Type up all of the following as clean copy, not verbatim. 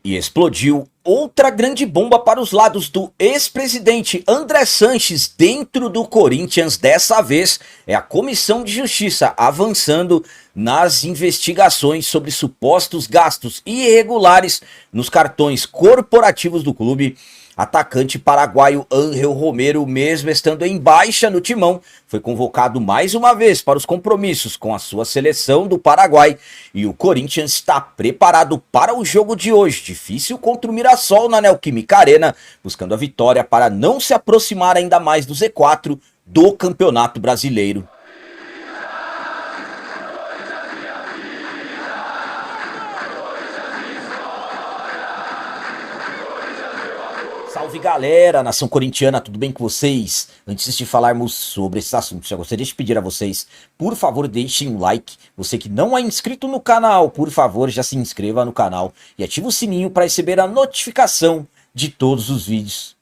E explodiu outra grande bomba para os lados do ex-presidente André Sanches dentro do Corinthians. Dessa vez é a Comissão de Justiça avançando nas investigações sobre supostos gastos irregulares nos cartões corporativos do clube. Atacante paraguaio Ángel Romero, mesmo estando em baixa no timão, foi convocado mais uma vez para os compromissos com a sua seleção do Paraguai e o Corinthians está preparado para o jogo de hoje, difícil contra o Mirassol na Neoquímica Arena, buscando a vitória para não se aproximar ainda mais do Z4 do Campeonato Brasileiro. Salve galera, nação corintiana, tudo bem com vocês? Antes de falarmos sobre esses assuntos, já gostaria de pedir a vocês, por favor, deixem um like. Você que não é inscrito no canal, por favor, já se inscreva no canal e ative o sininho para receber a notificação de todos os vídeos.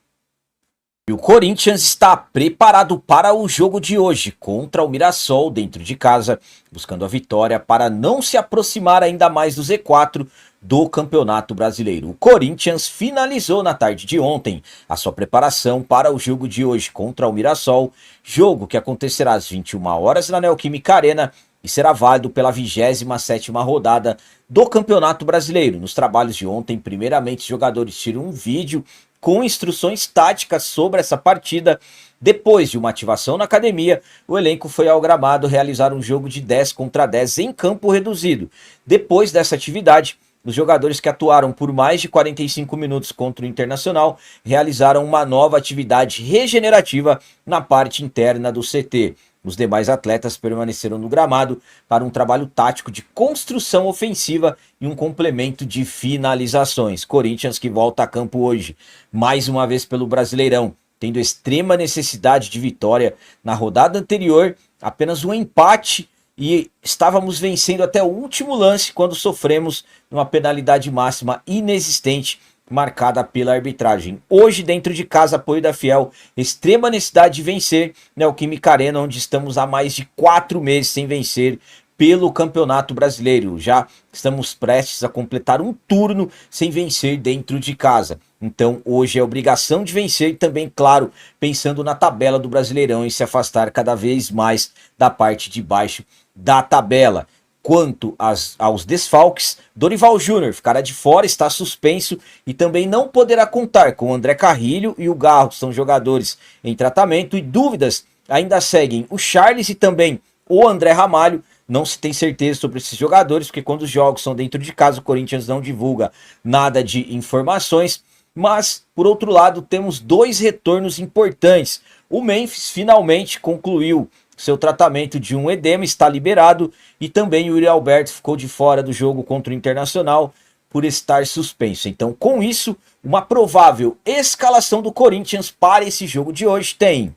E o Corinthians está preparado para o jogo de hoje contra o Mirassol dentro de casa, buscando a vitória para não se aproximar ainda mais do Z4 do Campeonato Brasileiro. O Corinthians finalizou na tarde de ontem a sua preparação para o jogo de hoje contra o Mirassol, jogo que acontecerá às 21 horas na Neoquímica Arena e será válido pela 27ª rodada do Campeonato Brasileiro. Nos trabalhos de ontem, primeiramente, os jogadores tiram um vídeo com instruções táticas sobre essa partida. Depois de uma ativação na academia, o elenco foi ao gramado realizar um jogo de 10 contra 10 em campo reduzido. Depois dessa atividade, os jogadores que atuaram por mais de 45 minutos contra o Internacional realizaram uma nova atividade regenerativa na parte interna do CT. Os demais atletas permaneceram no gramado para um trabalho tático de construção ofensiva e um complemento de finalizações. Corinthians que volta a campo hoje, mais uma vez pelo Brasileirão, tendo extrema necessidade de vitória. Na rodada anterior, apenas um empate e estávamos vencendo até o último lance quando sofremos uma penalidade máxima inexistente marcada pela arbitragem. Hoje, dentro de casa, apoio da Fiel, extrema necessidade de vencer Neoquímica Arena, onde estamos há mais de 4 meses sem vencer pelo Campeonato Brasileiro. Já estamos prestes a completar um turno sem vencer dentro de casa. Então, hoje é obrigação de vencer e também, claro, pensando na tabela do Brasileirão e se afastar cada vez mais da parte de baixo da tabela. Quanto aos desfalques, Dorival Júnior ficará de fora, está suspenso e também não poderá contar com o André Carrilho e o Garro, são jogadores em tratamento e dúvidas ainda seguem o Charles e também o André Ramalho. Não se tem certeza sobre esses jogadores, porque quando os jogos são dentro de casa, o Corinthians não divulga nada de informações. Mas, por outro lado, temos 2 retornos importantes. O Memphis finalmente concluiu seu tratamento de um edema, está liberado, e também o Yuri Alberto ficou de fora do jogo contra o Internacional por estar suspenso. Então, com isso, uma provável escalação do Corinthians para esse jogo de hoje tem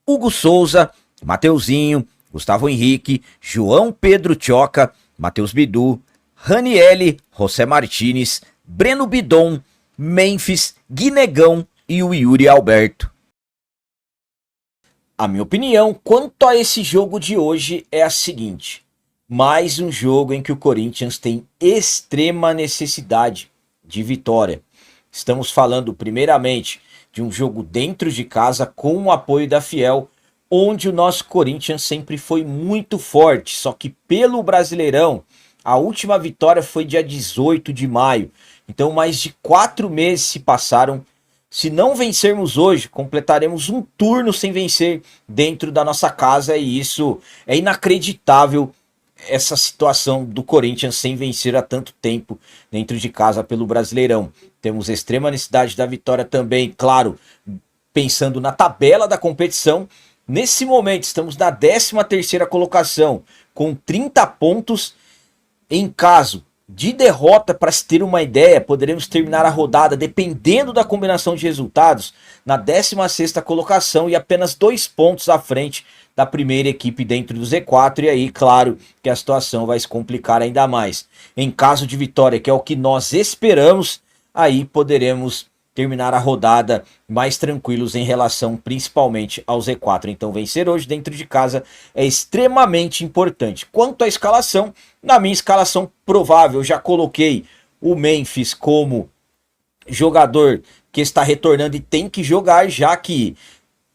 Hugo Souza, Mateuzinho, Gustavo Henrique, João Pedro Tchoca, Matheus Bidu, Ranielli, José Martínez, Breno Bidon, Memphis, Guinegão e o Yuri Alberto. A minha opinião quanto a esse jogo de hoje é a seguinte: mais um jogo em que o Corinthians tem extrema necessidade de vitória. Estamos falando primeiramente de um jogo dentro de casa com o apoio da Fiel, onde o nosso Corinthians sempre foi muito forte, só que pelo Brasileirão, a última vitória foi dia 18 de maio. Então mais de 4 meses se passaram. Se não vencermos hoje, completaremos um turno sem vencer dentro da nossa casa e isso é inacreditável, essa situação do Corinthians sem vencer há tanto tempo dentro de casa pelo Brasileirão. Temos extrema necessidade da vitória também, claro, pensando na tabela da competição. Nesse momento estamos na 13ª colocação com 30 pontos. Em caso de derrota, para se ter uma ideia, poderemos terminar a rodada, dependendo da combinação de resultados, na 16ª colocação e apenas 2 pontos à frente da primeira equipe dentro do Z4, e aí, claro, que a situação vai se complicar ainda mais. Em caso de vitória, que é o que nós esperamos, aí poderemos terminar a rodada mais tranquilos em relação principalmente ao Z4. Então vencer hoje dentro de casa é extremamente importante. Quanto à escalação, na minha escalação provável, eu já coloquei o Memphis como jogador que está retornando e tem que jogar, já que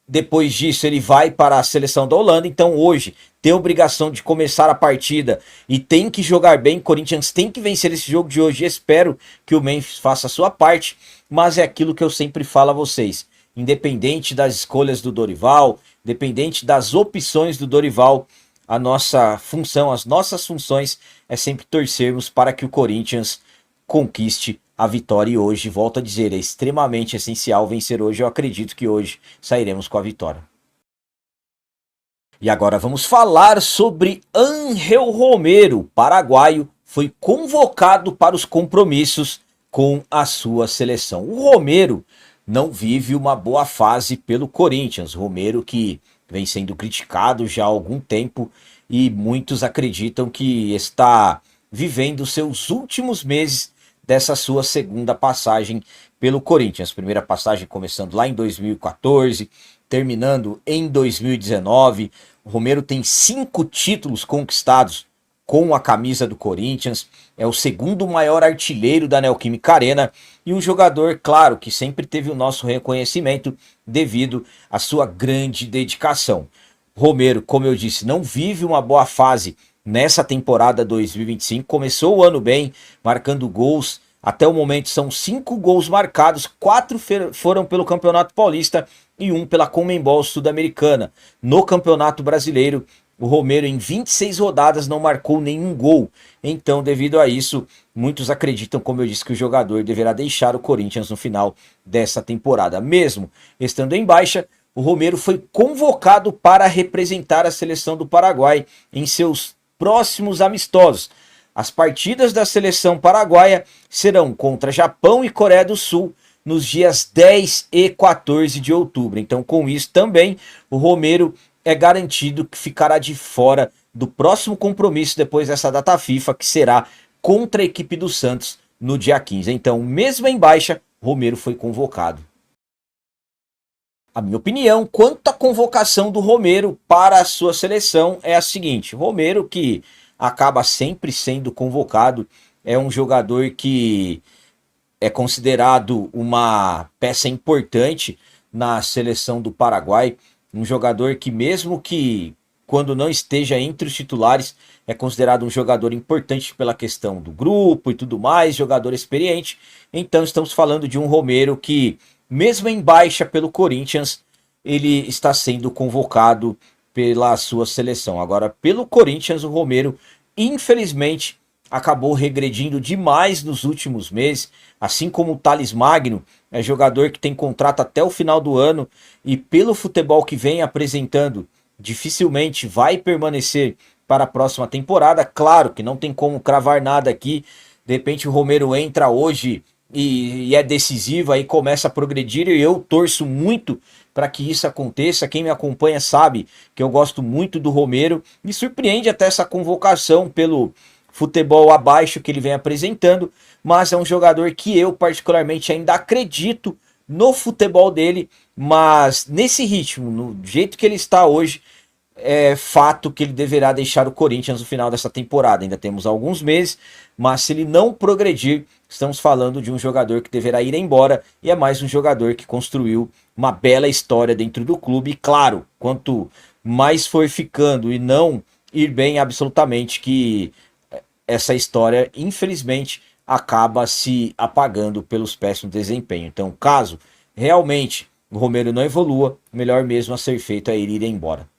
depois disso ele vai para a seleção da Holanda. Então hoje tem a obrigação de começar a partida e tem que jogar bem. Corinthians tem que vencer esse jogo de hoje. Espero que o Memphis faça a sua parte, mas é aquilo que eu sempre falo a vocês. Independente das escolhas do Dorival, independente das opções do Dorival, a nossa função, as nossas funções é sempre torcermos para que o Corinthians conquiste a vitória. E hoje, volto a dizer, é extremamente essencial vencer hoje. Eu acredito que hoje sairemos com a vitória. E agora vamos falar sobre Ángel Romero. Paraguaio foi convocado para os compromissos com a sua seleção. O Romero não vive uma boa fase pelo Corinthians. Romero que vem sendo criticado já há algum tempo e muitos acreditam que está vivendo seus últimos meses dessa sua segunda passagem pelo Corinthians. Primeira passagem começando lá em 2014, terminando em 2019. O Romero tem 5 títulos conquistados com a camisa do Corinthians, é o segundo maior artilheiro da Neoquímica Arena e um jogador, claro, que sempre teve o nosso reconhecimento devido à sua grande dedicação. Romero, como eu disse, não vive uma boa fase nessa temporada 2025, começou o ano bem, marcando gols. Até o momento são 5 gols marcados, 4 foram pelo Campeonato Paulista e 1 pela Conmebol Sul-Americana. No Campeonato Brasileiro, o Romero em 26 rodadas não marcou nenhum gol. Então, devido a isso, muitos acreditam, como eu disse, que o jogador deverá deixar o Corinthians no final dessa temporada. Mesmo estando em baixa, o Romero foi convocado para representar a seleção do Paraguai em seus próximos amistosos. As partidas da seleção paraguaia serão contra Japão e Coreia do Sul nos dias 10 e 14 de outubro. Então, com isso também, o Romero é garantido que ficará de fora do próximo compromisso depois dessa data FIFA, que será contra a equipe do Santos no dia 15. Então, mesmo em baixa, Romero foi convocado. A minha opinião quanto à convocação do Romero para a sua seleção é a seguinte: Romero, que acaba sempre sendo convocado, é um jogador que é considerado uma peça importante na seleção do Paraguai, um jogador que mesmo que quando não esteja entre os titulares, é considerado um jogador importante pela questão do grupo e tudo mais, jogador experiente. Então estamos falando de um Romero que, mesmo em baixa pelo Corinthians, ele está sendo convocado pela sua seleção. Agora, pelo Corinthians, o Romero, infelizmente, acabou regredindo demais nos últimos meses, assim como o Thales Magno, é jogador que tem contrato até o final do ano e pelo futebol que vem apresentando, dificilmente vai permanecer para a próxima temporada. Claro que não tem como cravar nada aqui, de repente o Romero entra hoje e é decisivo, aí começa a progredir e eu torço muito para que isso aconteça. Quem me acompanha sabe que eu gosto muito do Romero, me surpreende até essa convocação pelo futebol abaixo que ele vem apresentando, mas é um jogador que eu particularmente ainda acredito no futebol dele, mas nesse ritmo, no jeito que ele está hoje, é fato que ele deverá deixar o Corinthians no final dessa temporada. Ainda temos alguns meses, mas se ele não progredir, estamos falando de um jogador que deverá ir embora e é mais um jogador que construiu uma bela história dentro do clube. E claro, quanto mais for ficando e não ir bem, absolutamente que essa história, infelizmente, acaba se apagando pelos péssimos desempenhos. Então, caso realmente o Romero não evolua, o melhor mesmo a ser feito é ele ir embora.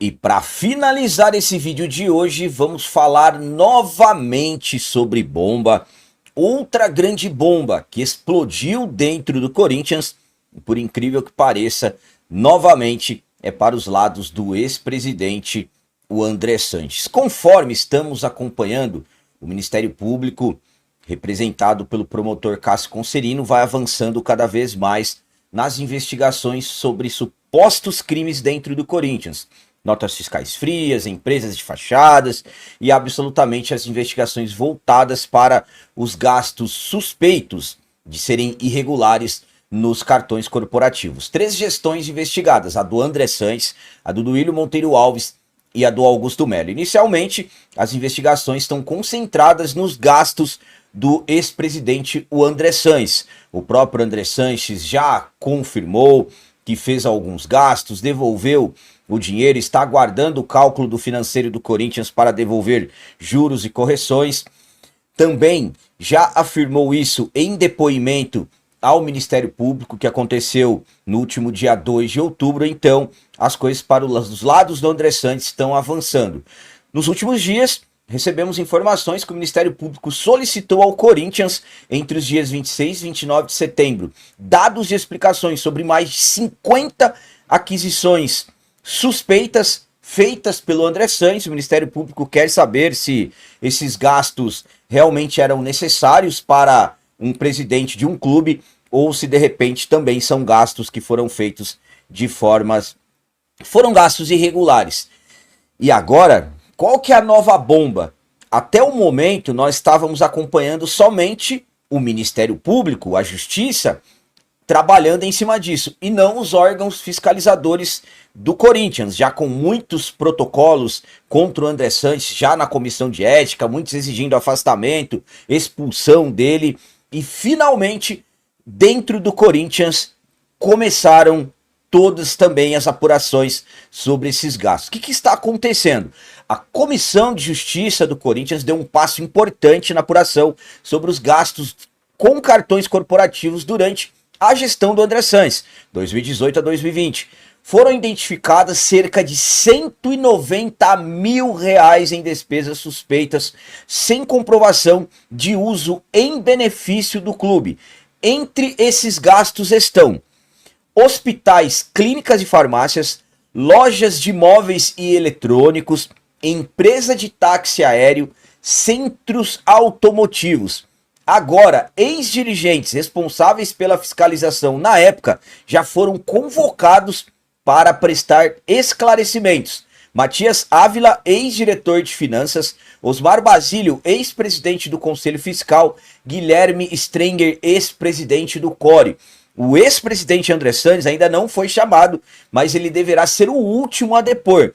E para finalizar esse vídeo de hoje, vamos falar novamente sobre bomba. Outra grande bomba que explodiu dentro do Corinthians, por incrível que pareça, novamente é para os lados do ex-presidente, o André Sanches. Conforme estamos acompanhando, o Ministério Público, representado pelo promotor Cássio Conserino, vai avançando cada vez mais nas investigações sobre supostos crimes dentro do Corinthians. Notas fiscais frias, empresas de fachadas e absolutamente as investigações voltadas para os gastos suspeitos de serem irregulares nos cartões corporativos. 3 gestões investigadas, a do André Sanches, a do Duílio Monteiro Alves e a do Augusto Melo. Inicialmente, as investigações estão concentradas nos gastos do ex-presidente, o André Sanches. O próprio André Sanches já confirmou que fez alguns gastos, devolveu o dinheiro, está aguardando o cálculo do financeiro do Corinthians para devolver juros e correções. Também já afirmou isso em depoimento ao Ministério Público, que aconteceu no último dia 2 de outubro. Então, as coisas para os lados do André Sanches estão avançando. Nos últimos dias, recebemos informações que o Ministério Público solicitou ao Corinthians, entre os dias 26 e 29 de setembro, dados de explicações sobre mais de 50 aquisições suspeitas feitas pelo André Sanches. O Ministério Público quer saber se esses gastos realmente eram necessários para um presidente de um clube ou se de repente também são gastos que foram feitos foram gastos irregulares. E agora, qual que é a nova bomba? Até o momento nós estávamos acompanhando somente o Ministério Público, a Justiça, trabalhando em cima disso, e não os órgãos fiscalizadores do Corinthians, já com muitos protocolos contra o André Sanches, já na comissão de ética, muitos exigindo afastamento, expulsão dele, e finalmente, dentro do Corinthians, começaram todas também as apurações sobre esses gastos. O que está acontecendo? A Comissão de Justiça do Corinthians deu um passo importante na apuração sobre os gastos com cartões corporativos durante a gestão do André Sanches, 2018 a 2020. Foram identificadas cerca de 190 mil reais em despesas suspeitas, sem comprovação de uso em benefício do clube. Entre esses gastos estão hospitais, clínicas e farmácias, lojas de móveis e eletrônicos, empresa de táxi aéreo, centros automotivos. Agora, ex-dirigentes responsáveis pela fiscalização na época já foram convocados para prestar esclarecimentos. Matias Ávila, ex-diretor de finanças, Osmar Basílio, ex-presidente do Conselho Fiscal, Guilherme Strenger, ex-presidente do CORE. O ex-presidente André Sanches ainda não foi chamado, mas ele deverá ser o último a depor.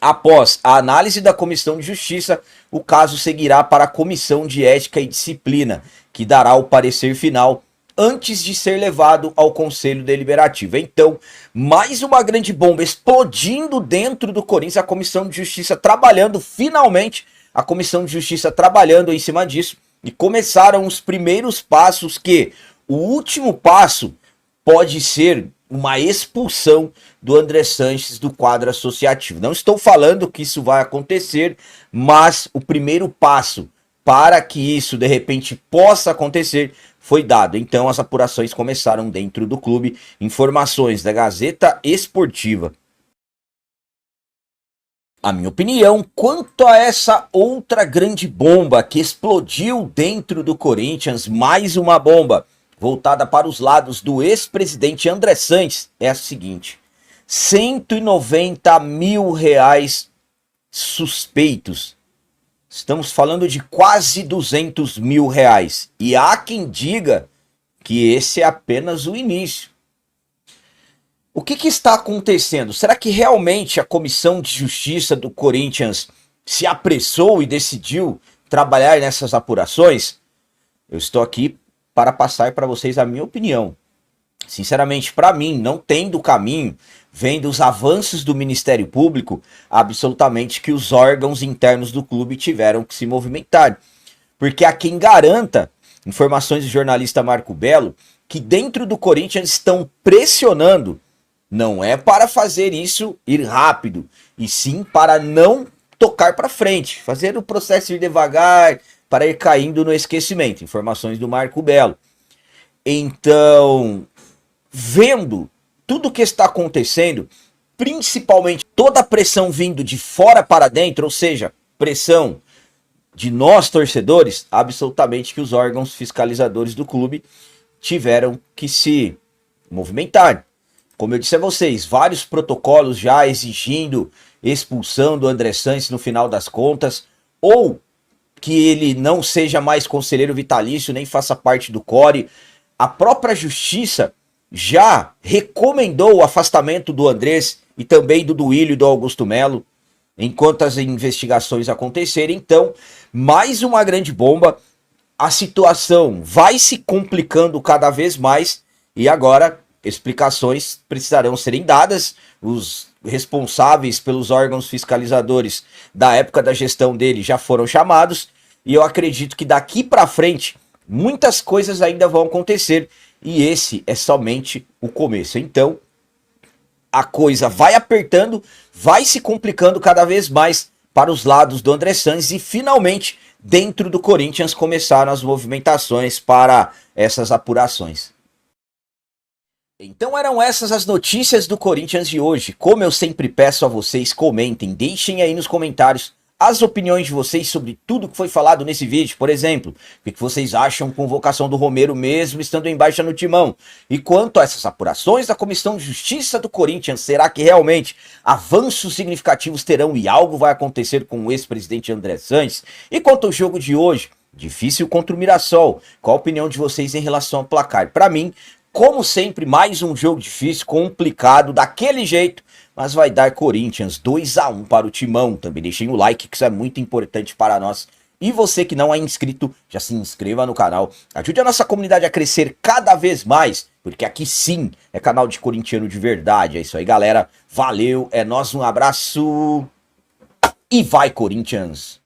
Após a análise da Comissão de Justiça, o caso seguirá para a Comissão de Ética e Disciplina, que dará o parecer final antes de ser levado ao Conselho Deliberativo. Então, mais uma grande bomba explodindo dentro do Corinthians, a Comissão de Justiça trabalhando, finalmente, a Comissão de Justiça trabalhando em cima disso, e começaram os primeiros passos que o último passo pode ser uma expulsão do André Sanches do quadro associativo. Não estou falando que isso vai acontecer, mas o primeiro passo para que isso de repente possa acontecer foi dado. Então as apurações começaram dentro do clube. Informações da Gazeta Esportiva. A minha opinião quanto a essa outra grande bomba que explodiu dentro do Corinthians, mais uma bomba voltada para os lados do ex-presidente André Sanches, é a seguinte: 190 mil reais suspeitos. Estamos falando de quase 200 mil reais. E há quem diga que esse é apenas o início. O que está acontecendo? Será que realmente a Comissão de Justiça do Corinthians se apressou e decidiu trabalhar nessas apurações? Eu estou aqui para passar para vocês a minha opinião. Sinceramente, para mim, não tendo caminho, vendo os avanços do Ministério Público, absolutamente que os órgãos internos do clube tiveram que se movimentar. Porque há quem garanta, informações do jornalista Marco Belo, que dentro do Corinthians estão pressionando, não é para fazer isso ir rápido, e sim para não tocar para frente, fazer o processo ir devagar, para ir caindo no esquecimento. Informações do Marco Belo. Então, vendo tudo o que está acontecendo, principalmente toda a pressão vindo de fora para dentro, ou seja, pressão de nós torcedores, absolutamente que os órgãos fiscalizadores do clube tiveram que se movimentar. Como eu disse a vocês, vários protocolos já exigindo expulsão do André Sanches no final das contas, ou que ele não seja mais conselheiro vitalício, nem faça parte do CORE. A própria Justiça já recomendou o afastamento do Andrés e também do Duílio e do Augusto Melo, enquanto as investigações acontecerem. Então, mais uma grande bomba. a situação vai se complicando cada vez mais e agora explicações precisarão serem dadas. Os responsáveis pelos órgãos fiscalizadores da época da gestão dele já foram chamados e eu acredito que daqui para frente muitas coisas ainda vão acontecer e esse é somente o começo. Então, a coisa vai apertando, vai se complicando cada vez mais para os lados do André Sanches e finalmente dentro do Corinthians começaram as movimentações para essas apurações. Então eram essas as notícias do Corinthians de hoje. Como eu sempre peço a vocês, comentem, deixem aí nos comentários as opiniões de vocês sobre tudo que foi falado nesse vídeo. Por exemplo, o que vocês acham da convocação do Romero mesmo estando em baixa no timão? E quanto a essas apurações da Comissão de Justiça do Corinthians, será que realmente avanços significativos terão e algo vai acontecer com o ex-presidente André Sanches? E quanto ao jogo de hoje, difícil contra o Mirassol, qual a opinião de vocês em relação ao placar? Para mim, como sempre, mais um jogo difícil, complicado, daquele jeito, mas vai dar Corinthians 2-1 para o Timão. Também deixem o like, que isso é muito importante para nós. E você que não é inscrito, já se inscreva no canal. Ajude a nossa comunidade a crescer cada vez mais, porque aqui sim é canal de corintiano de verdade. É isso aí, galera. Valeu, é nóis, um abraço e vai, Corinthians!